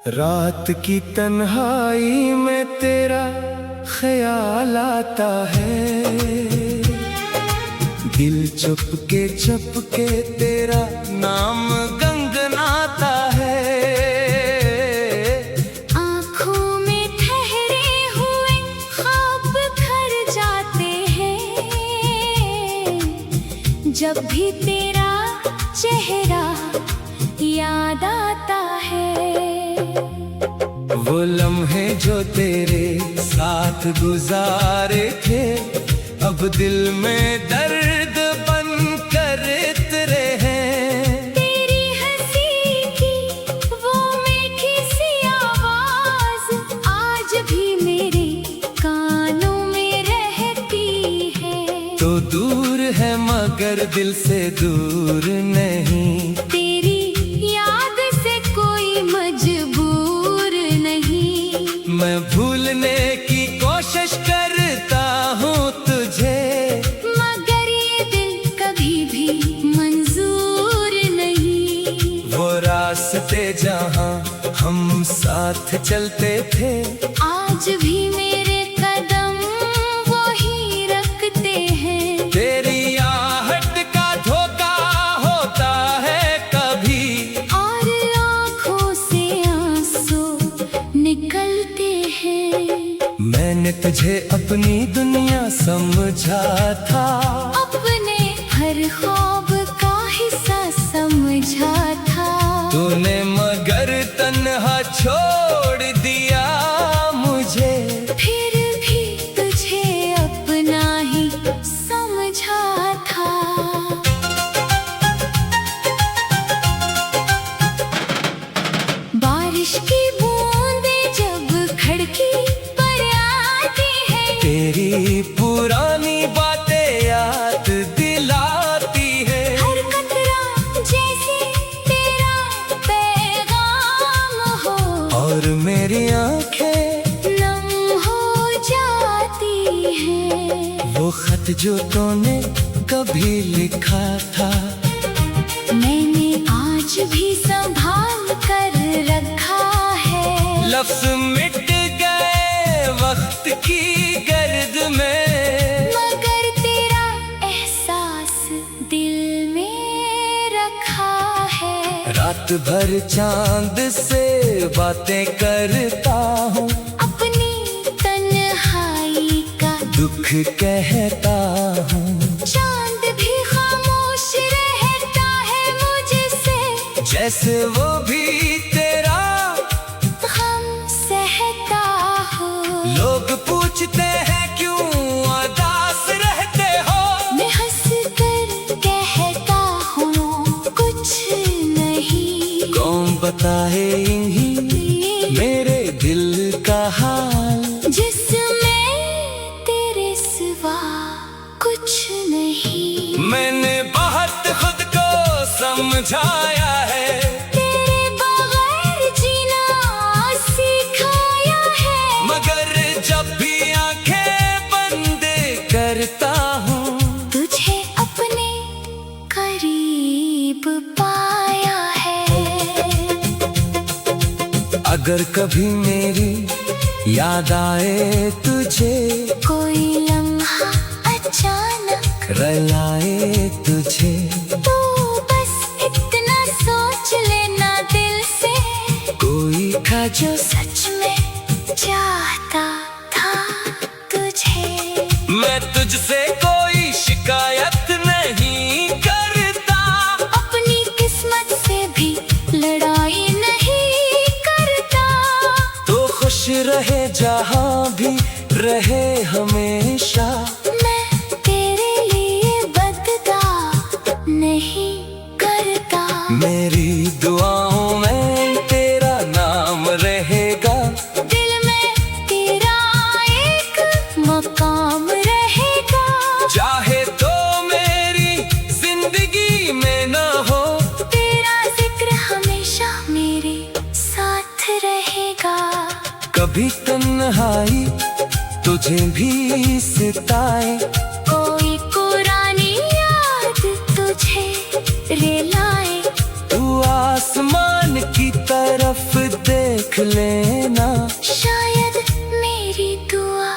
रात की तन्हाई में तेरा ख्याल आता है, दिल चुपके तेरा नाम गनगनाता है। आँखों में ठहरे हुए ख्वाब भर जाते हैं, जब भी तेरा चेहरा याद आता है। वो लम्हे जो तेरे साथ गुजारे थे, अब दिल में दर्द बन कर उतरे हैं। तेरी हंसी की वो मीठी सी आवाज आज भी मेरे कानों में रहती है। तो दूर है मगर दिल से दूर नहीं, तेरी याद से कोई मजबूर नहीं। मैं भूलने की कोशिश करता हूँ तुझे, मगर ये दिल कभी भी मंजूर नहीं। वो रास्ते जहाँ हम साथ चलते थे, आज भी मेरे कदम वो ही रखते हैं। तेरी आहट का धोखा होता है कभी, और आँखों से आंसू निकलते हैं। मैंने तुझे अपनी दुनिया समझा था, अपने हर ख्वाब का हिस्सा समझा था। तूने मगर तन्हा छोड़ दिया मुझे, फिर भी तुझे अपना ही समझा था। बारिश की बूंदें जब खिड़की पर आती है, तेरी पुरानी बातें याद दिलाती है। हर कतरा जैसे तेरा पैगाम हो, और मेरी आंखें नम हो जाती हैं। वो खत जो तूने कभी लिखा था, मैंने आज भी संभाल कर रखा है। लफ्ज मिट गए वक्त की गर्द में, मगर तेरा एहसास दिल में रखा है। रात भर चांद से बातें करता हूँ, अपनी तन्हाई का दुख कहता हूँ। चांद भी खामोश रहता है मुझसे, जैसे वो भी तेरा गम सहता हो। लोग पूछते हैं क्यों उदास रहते हो, मैं हंस कर कहता हूँ कुछ नहीं। कौन बताए इन्हीं मेरे दिल का हाल, जिसमें तेरे सिवा कुछ नहीं। मैंने बहुत खुद को समझाया है, तेरे बगैर जीना सिखाया है। मगर जब भी आंखें बंद करता हूँ, तुझे अपने करीब पाया है। अगर कभी मेरी याद आए तुझे, कोई लम्हा अचानक रुलाए तुझे, तो बस इतना सोच लेना दिल से, कोई था जो सच में चाहता था तुझे। मैं तुझसे कोई शिकायत नहीं करता, अपनी किस्मत से भी लड़ाई नहीं करता। तो खुश रहे जहाँ भी रहे हमेशा, मैं तेरे लिए बददा नहीं करता। मेरी दुआओं में तेरा नाम रहेगा, दिल में तेरा एक मकाम रहेगा। चाहे तो मेरी जिंदगी में ना हो, तेरा जिक्र हमेशा मेरे साथ रहेगा। कभी तन्हाई तुझे भी सताए, कोई पुरानी याद तुझे रिलाए। तू आसमान की तरफ देख लिख लेना। शायद मेरी दुआ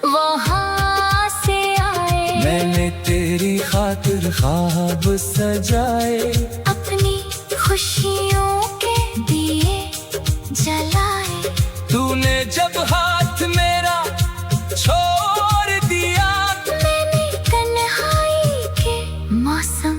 वहाँ से आए। मैंने तेरी खातिर ख्वाब सजाए, अपनी खुशियों के दिए जलाए। तूने जब हाथ मेरा छोड़ दिया, मैंने तन्हाई के मौसम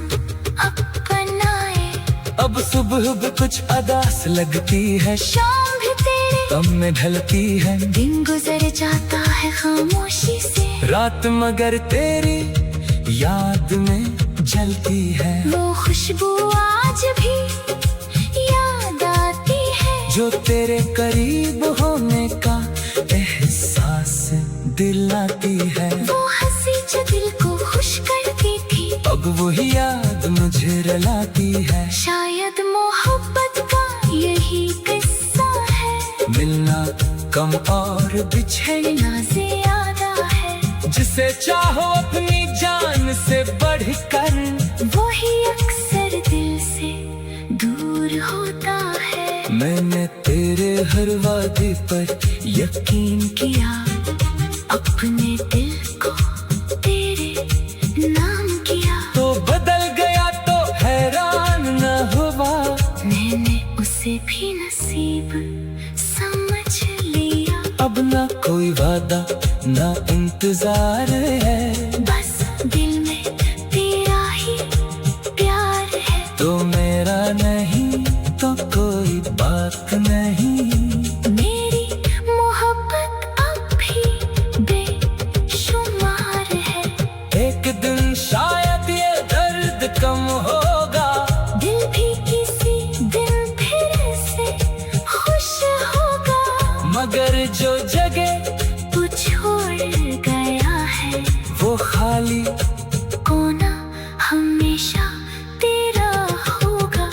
अपनाए। अब सुबह भी कुछ अदास लगती है, शाम भी तेरे गम में ढलती है, दिन गुजर जाता है खामोशी से। रात मगर तेरी याद में जलती है। वो खुशबू आज भी याद आती है, जो तेरे करीब होने का एहसास दिलाती है। वो हंसी जो दिल को खुश करती थी, अब वही याद मुझे रुलाती है। शायद मोहब्बत का यही किस्सा है, मिलना कम और बिछड़ना ज्यादा है। जिसे चाहो अपनी जान से बढ़कर, वही अक्सर दिल से दूर होता है। मैंने तेरे हर वादे पर यकीन किया अपने दिल को तेरे नाम किया। तो बदल गया तो हैरान न हुआ, मैंने उसे भी नसीब समझ लिया। अब ना कोई वादा ना इंतजार है, बस दिल में तेरा ही प्यार है। तो मेरा नहीं तो कोई बात नहीं। मेरी मोहब्बत अब भी बेशुमार है। एक दिन शायद ये दर्द कम होगा, दिल भी किसी दिन फिर से खुश होगा। मगर जो जगह तू छोड़ गया है, वो खाली कोना हमेशा तेरा होगा।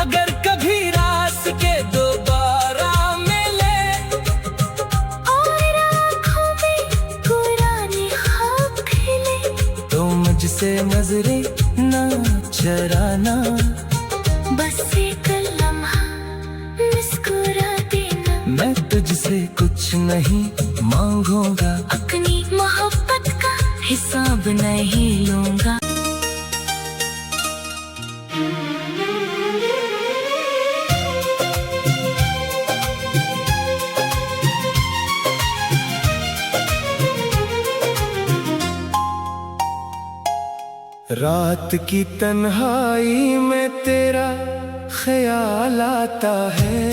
अगर कभी रास्ते दोबारा मिले, और आँखों में पुराने ख्वाब खिले, तो मुझसे नजरें न चराना। बस एक लम्हा मुस्कुरा देना। मैं तुझसे कुछ नहीं मांगूंगा, अपनी मोहब्बत का हिसाब नहीं लूंगा। रात की तन्हाई में तेरा ख्याल आता है,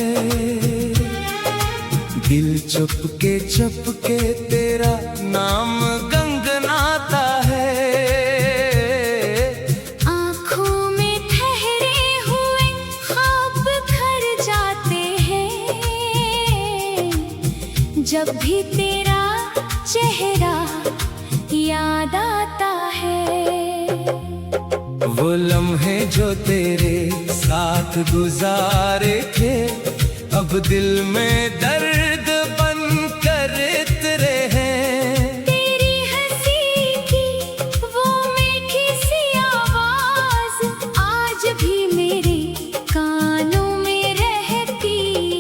दिल चुपके तेरा नाम गंगनाता है। आँखों में ठहरे हुए ख्वाब भर जाते हैं, जब भी तेरा चेहरा याद आता है। वो लम्हे जो तेरे साथ गुजारे थे, अब दिल में दर्द बन कर उतरे हैं। तेरी हंसी की वो मीठी सी आवाज आज भी मेरे कानों में रहती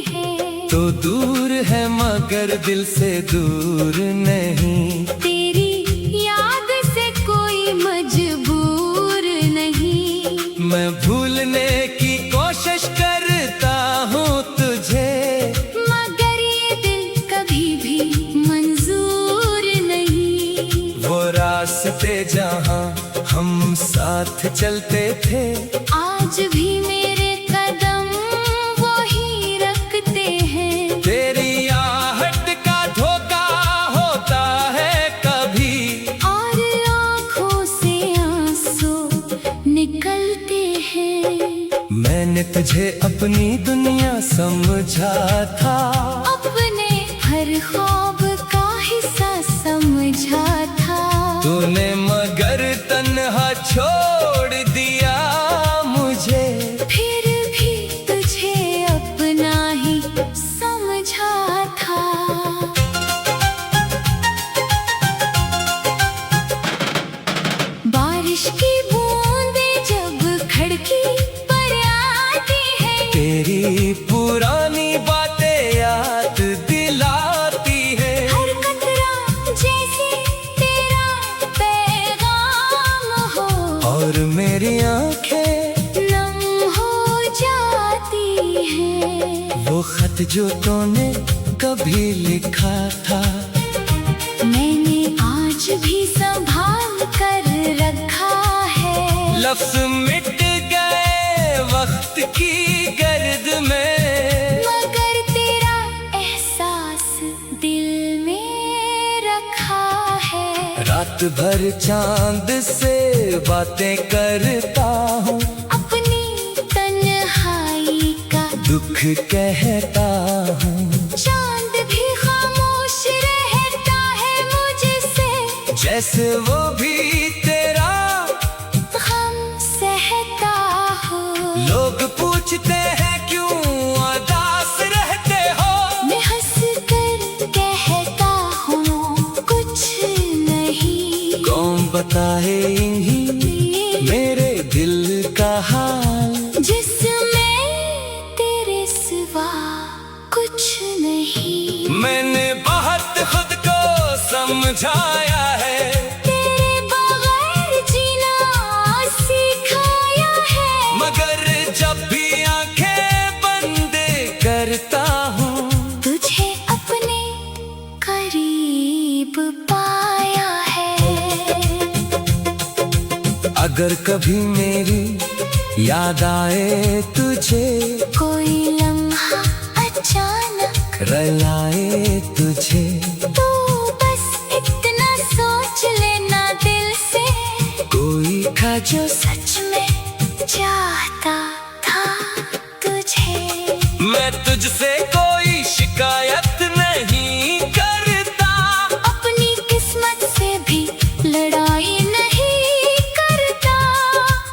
है। तो दूर है मगर दिल से दूर नहीं, तेरी याद से कोई मजबूर नहीं। मैं भूलने की कोशिश करता हूँ तुझे, मगर ये दिल कभी भी मंजूर नहीं। वो रास्ते जहाँ हम साथ चलते थे, आज भी मेरे कदम वही रखते हैं। तेरी आहट का धोखा होता है कभी, और आँखों से आंसू निकलते हैं। मैंने तुझे अपनी दुनिया समझा था, अपने हर ख्वाब का हिस्सा समझा था। तूने मगर तन्हा छोड़ दिया मुझे, फिर भी तुझे अपना ही समझा था। बारिश की बूंदें जब खिड़की पर आती है, तेरी पुरानी बातें खत जो तूने कभी लिखा था, मैंने आज भी संभाल कर रखा है। लफ्ज मिट गए वक्त की गर्द में, मगर तेरा एहसास दिल में रखा है। रात भर चांद से बातें करता हूँ, अपनी तन्हाई का दुख कहता हूँ। चांद भी खामोश रहता है मुझसे, जैसे वो भी तेरा गम सहता हो। लोग पूछते हैं क्यों उदास रहते हो, मैं हंस कर कहता हूँ कुछ नहीं। कौन बताए इन्हीं मेरे दिल का हाल, जिसमें तेरे सिवा कुछ नहीं। मैंने बहुत खुद को समझाया है, तेरे बगैर जीना सिखाया है। मगर जब भी आंखें बंद करता हूँ, तुझे अपने करीब पाया है। अगर कभी मेरी याद आए तुझे, कोई लम्हा अचानक रुलाए तुझे, तो बस इतना सोच लेना दिल से, कोई था जो सच में चाहता था तुझे। मैं तुझसे कोई शिकायत नहीं करता, अपनी किस्मत से भी लड़ाई नहीं करता।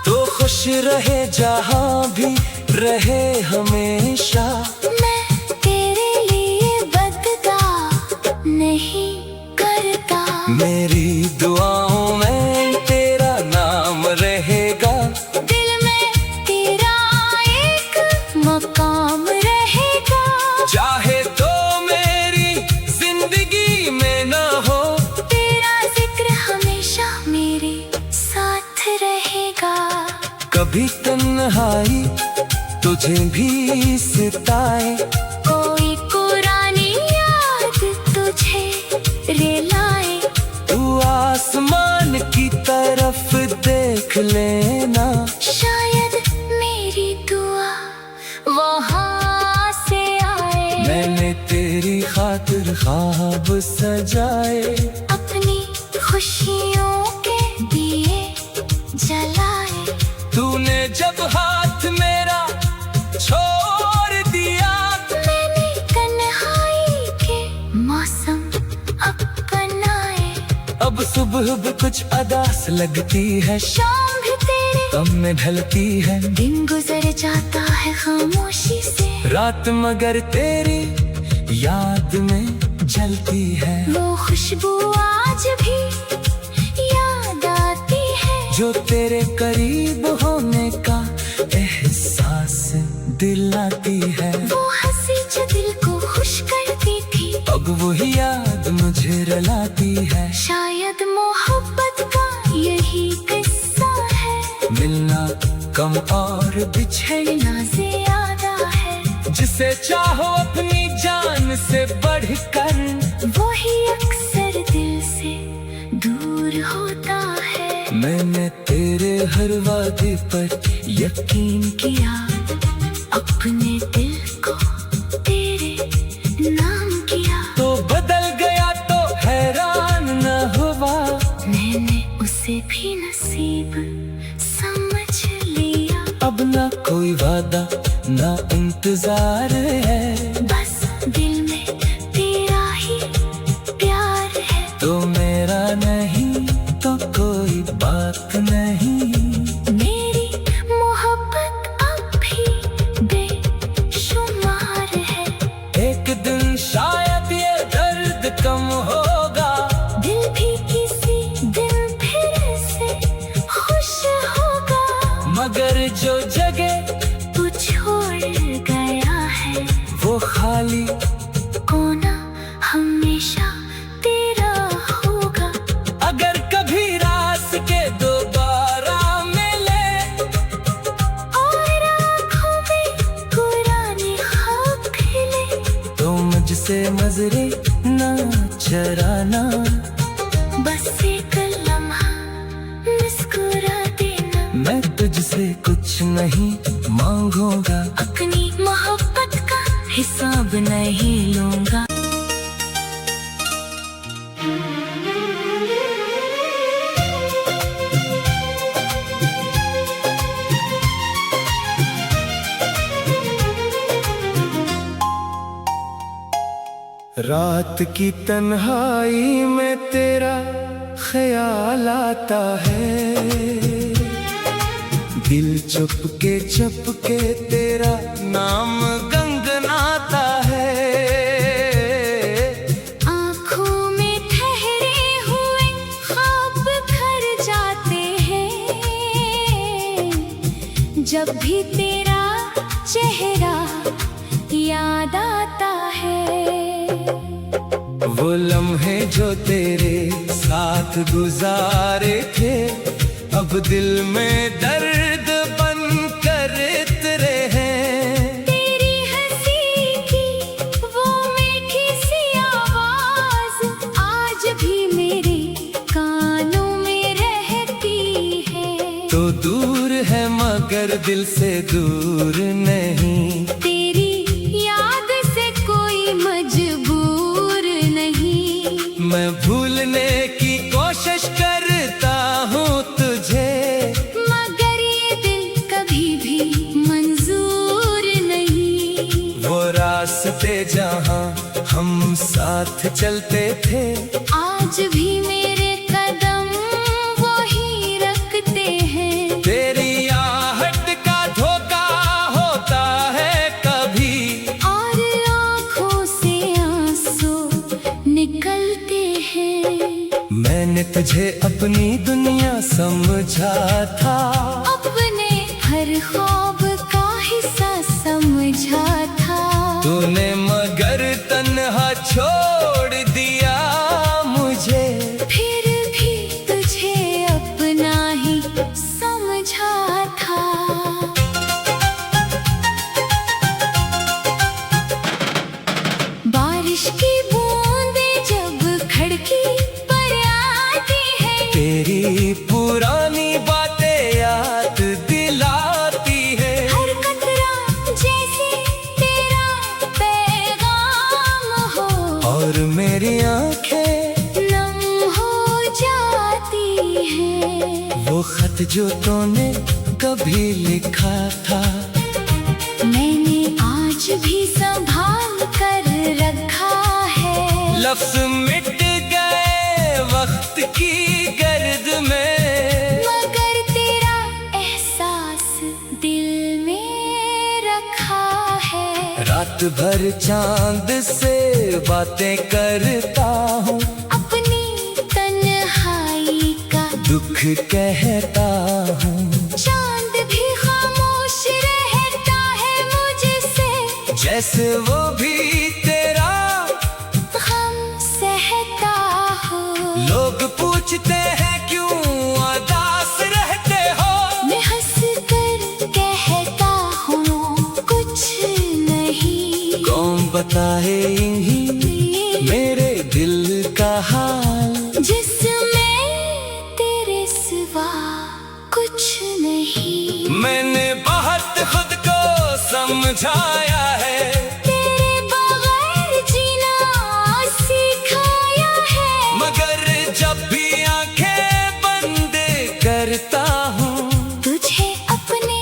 तो खुश रहे जहाँ भी रहे हमेशा, मैं तेरे लिए बदगा नहीं करता। मेरी दुआओं में तेरा नाम रहेगा, दिल में तेरा एक मकाम रहेगा। चाहे तो मेरी जिंदगी में ना हो, तेरा जिक्र हमेशा मेरे साथ रहेगा। कभी तन्हाई तुझे भी सताए, कोई पुरानी याद तुझे रिलाए। तू आसमान की तरफ देख लेना, शायद मेरी दुआ वहाँ से आए। मैंने तेरी खातिर ख्वाब सजाए, अपनी खुशियों के दिए जलाए। तूने जब हाथ मेरा छोड़ दिया, मैंने तन्हाई के मौसम अपनाए। अब सुबह भी कुछ अदास लगती है, शाम भी तेरे गम में ढलती है, दिन गुजर जाता है खामोशी से। रात मगर तेरी याद में जलती है। वो खुशबू आज भी याद आती है, जो तेरे करीब होने का एहसास दिलाती है। वो हंसी जो दिल को खुश करती थी, अब वही याद मुझे रुलाती है। शायद मोहब्बत का यही किस्सा है, मिलना कम और बिछड़ना ज्यादा है। जिसे चाहो अपनी जान से बढ़कर, वही अक्सर दिल से दूर होता है। मैंने तेरे हर वादे पर यकीन किया अपने दिल को तेरे नाम किया, तो बदल गया तो हैरान न हुआ। मैंने उसे भी नसीब समझ लिया। अब ना कोई वादा ना इंतजार है, बस दिल में तेरा ही प्यार है। तो मेरा नहीं तो कोई बात नहीं। मेरी मोहब्बत अब भी बेशुमार है। एक दिन शायद ये दर्द कम होगा, दिल भी किसी दिन फिर से खुश होगा। मगर जो जगह तू छोड़ गया है, वो खाली कोना हमेशा तेरा होगा। अगर कभी रास्ते दोबारा मिले, और आँखों में पुराने ख्वाब खिले, मुझसे नजरे ना चराना, बस एक लम्हा मुस्कुरा देना। मैं तुझसे कुछ नहीं मांगूंगा, अपनी मोहब्बत का हिसाब नहीं लूंगा। रात की तन्हाई में तेरा ख्याल आता है, दिल चुपके तेरा नाम गनगनाता है। आँखों में ठहरे हुए ख्वाब भर जाते हैं, जब भी तेरा चेहरा याद आता है। वो लम्हे जो तेरे साथ गुजारे थे, अब दिल में दर्द बन कर उतरे हैं। तेरी हंसी की वो मीठी सी आवाज आज भी मेरे कानों में रहती है। तो दूर है मगर दिल से दूर नहीं, तेरी याद से कोई मजबूर नहीं। मैं भूलने की कोशिश करता हूँ तुझे, मगर ये दिल कभी भी मंजूर नहीं। वो रास्ते जहाँ हम साथ चलते थे, आज भी मेरे कदम वही रखते हैं। तेरी आहट का धोखा होता है कभी, और आँखों से आंसू निकलते हैं। मैंने तुझे अपनी दुनिया समझा था, अपने हर ख्वाब का हिस्सा समझा था। तूने मगर तन्हा छोड़ दिया मुझे, फिर भी तुझे अपना ही समझा था। बारिश की बूंदें जब खिड़की पर आती है, तेरी पुरानी बातें याद दिलाती है। हर कतरा जैसे तेरा पैगाम हो, और मेरी आंखें नम हो जाती हैं। वो खत जो तूने कभी लिखा था, मैंने आज भी संभाल कर रखा है। लफ्ज मिट गए वक्त की गर्द में, मगर तेरा एहसास दिल में रखा है। रात भर चांद से बातें करता हूँ, अपनी तन्हाई का दुख कहता हूँ। चांद भी खामोश रहता है मुझसे, जैसे वो भी तेरा गम सहता हो। लोग पूछते हैं क्यों उदास रहते हो, मैं हंस कर कहता हूँ कुछ नहीं। कौन बताए इन्हीं मेरे दिल का हाल, जिसमें तेरे सिवा कुछ नहीं। मैंने बहुत खुद को समझाया है, तेरे बगैर जीना सिखाया है। मगर जब भी आंखें बंद करता हूँ, तुझे अपने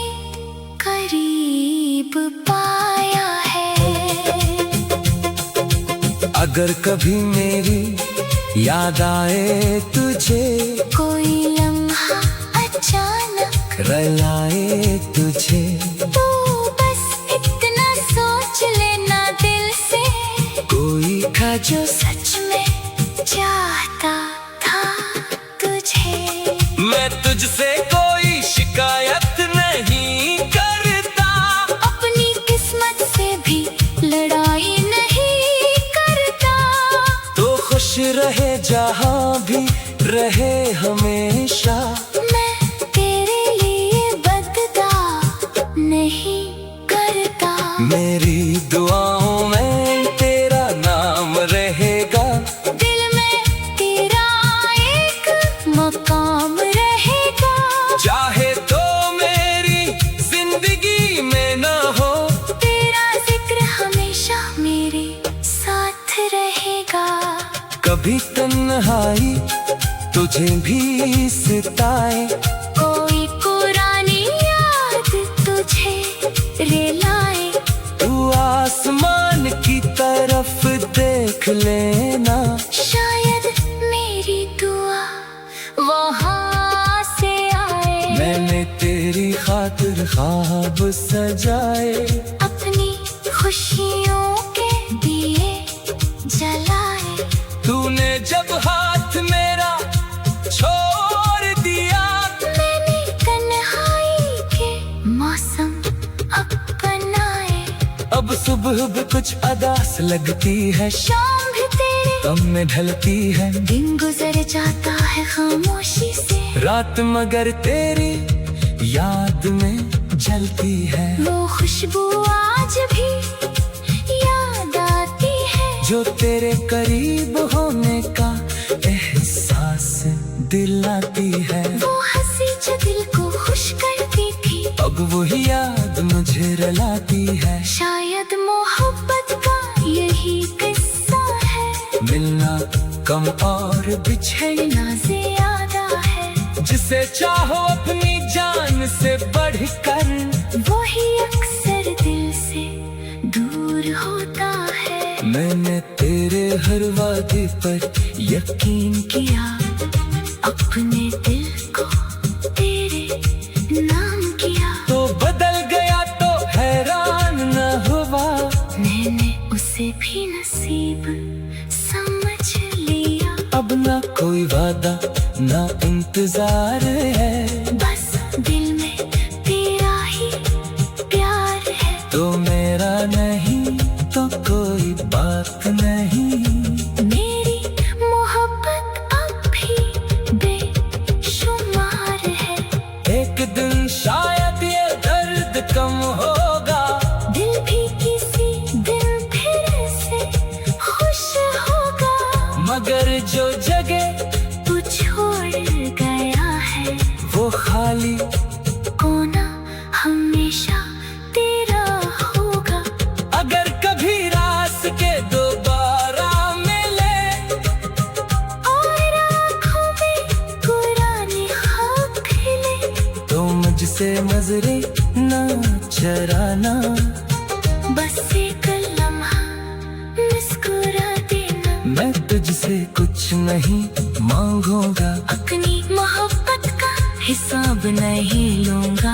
करीब पाया है। अगर कभी मेरी याद आए तुझे, कोई लम्हा अचानक रुलाए तुझे, तो बस इतना सोच लेना दिल से, कोई था जो सच में चाहता था तुझे। मैं तुझसे कोई शिकायत नहीं करता, अपनी किस्मत से भी लड़ाई नहीं करता। तो खुश रहे जहाँ भी रहे हमेशा, मैं तेरे लिए बददा नहीं करता। मेरी दुआओं में तेरा का। कभी तन्हाई तुझे भी सताए, कोई पुरानी याद तुझे रिलाए। तू आसमान की तरफ देख लेना, शायद मेरी दुआ वहाँ से आए। मैंने तेरी खातिर ख्वाब सजाए, अपनी खुशियों के दिए जलाए। तूने जब हाथ मेरा छोड़ दिया, मैंने तन्हाई के मौसम अपनाए। अब सुबह भी कुछ अदास लगती है, शाम भी तेरे गम में ढलती है, दिन गुजर जाता है खामोशी से। रात मगर तेरी याद में जलती है। वो खुशबू आज भी याद आती है, जो तेरे करीब होने का एहसास दिलाती है। वो हंसी जो दिल को खुश करती थी, अब वही याद मुझे रुलाती है। शायद मोहब्बत का यही किस्सा है, मिलना कम और बिछड़ना ज्यादा है। जिसे चाहो अपनी जान से बढ़कर, वही अक्सर दिल से दूर होता है। मैंने तेरे हर वादे पर यकीन किया अपने दिल को तेरे नाम किया, तो बदल गया तो हैरान न हुआ। मैंने उसे भी नसीब समझ लिया। अब ना कोई वादा ना इंतजार है, बस दिल में तेरा ही प्यार है। तो मेरा नहीं तो कोई बात नहीं। मेरी मोहब्बत अब भी बेशुमार है। एक दिन शायद ये दर्द कम होगा, दिल भी किसी दिन फिर से खुश होगा। मगर जो जगह तू छोड़ गया है, वो खाली कोना हमेशा तेरा होगा। अगर कभी रास्ते दोबारा मिले, और आँखों में पुराने ख्वाब खिले, तो मुझसे नजरे ना चराना। बस एक लम्हा मुस्कुरा देना। मैं तुझसे कुछ नहीं मांगूंगा, अपनी मोहब्बत का हिसाब नहीं लूंगा।